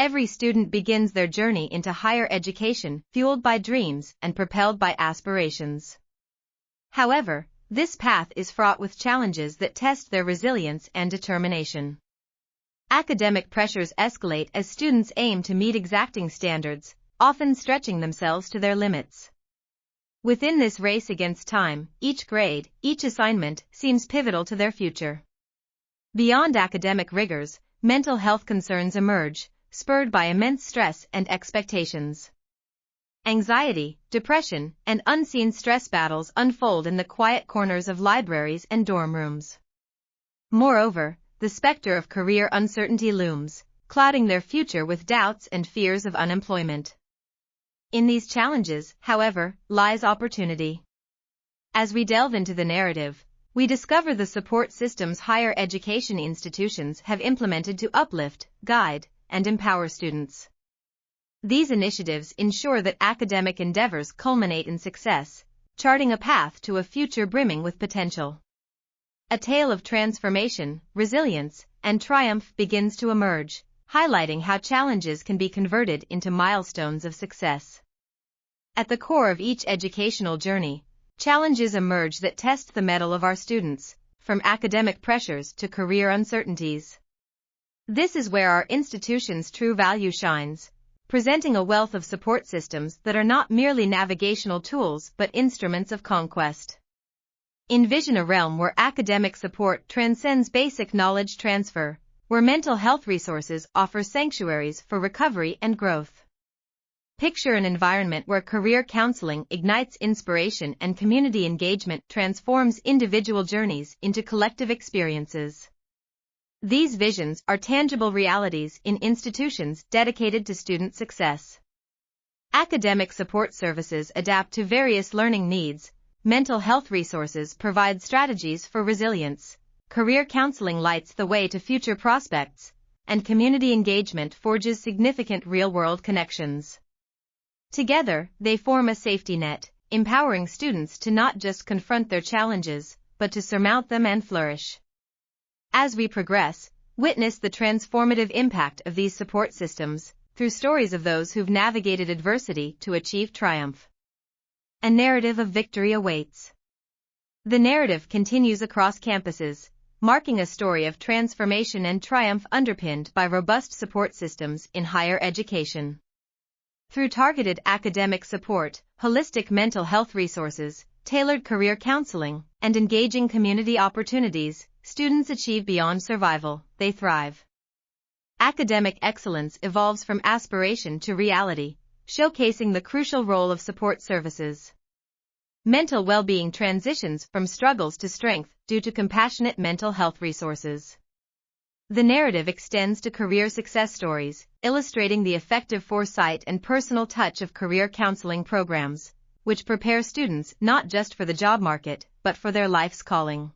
every student begins their journey into higher education fueled by dreams and propelled by aspirations. However, this path is fraught with challenges that test their resilience and determination. Academic pressures escalate as students aim to meet exacting standards, often stretching themselves to their limits. Within this race against time, each grade, each assignment seems pivotal to their future. Beyond academic rigors, mental health concerns emerge, spurred by immense stress and expectations. Anxiety, depression, and unseen stress battles unfold in the quiet corners of libraries and dorm rooms. Moreover, the specter of career uncertainty looms, clouding their future with doubts and fears of unemployment. In these challenges, however, lies opportunity. As we delve into the narrative, we discover the support systems higher education institutions have implemented to uplift, guide, and empower students. These initiatives ensure that academic endeavors culminate in success, charting a path to a future brimming with potential. A tale of transformation, resilience, and triumph begins to emerge, highlighting how challenges can be converted into milestones of success. At the core of each educational journey, challenges emerge that test the mettle of our students, from academic pressures to career uncertainties. This is where our institution's true value shines, presenting a wealth of support systems that are not merely navigational tools but instruments of conquest. Envision a realm where academic support transcends basic knowledge transfer, where mental health resources offer sanctuaries for recovery and growth. Picture an environment where career counseling ignites inspiration and community engagement transforms individual journeys into collective experiences. These visions are tangible realities in institutions dedicated to student success. Academic support services adapt to various learning needs, mental health resources provide strategies for resilience, career counseling lights the way to future prospects, and community engagement forges significant real-world connections. Together, they form a safety net, empowering students to not just confront their challenges, but to surmount them and flourish. As we progress, witness the transformative impact of these support systems, through stories of those who've navigated adversity to achieve triumph. A narrative of victory awaits. The narrative continues across campuses, marking a story of transformation and triumph underpinned by robust support systems in higher education. Through targeted academic support, holistic mental health resources, tailored career counseling, and engaging community opportunities, students achieve beyond survival, they thrive. Academic excellence evolves from aspiration to reality, showcasing the crucial role of support services. Mental well-being transitions from struggles to strength due to compassionate mental health resources. The narrative extends to career success stories, illustrating the effective foresight and personal touch of career counseling programs, which prepare students not just for the job market, but for their life's calling.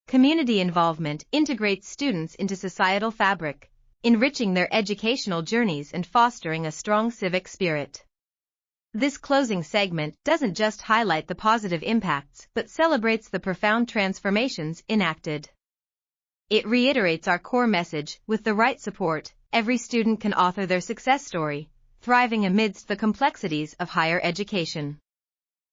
Community involvement integrates students into societal fabric, enriching their educational journeys and fostering a strong civic spirit. This closing segment doesn't just highlight the positive impacts, but celebrates the profound transformations enacted. It reiterates our core message: with the right support, every student can author their success story, thriving amidst the complexities of higher education.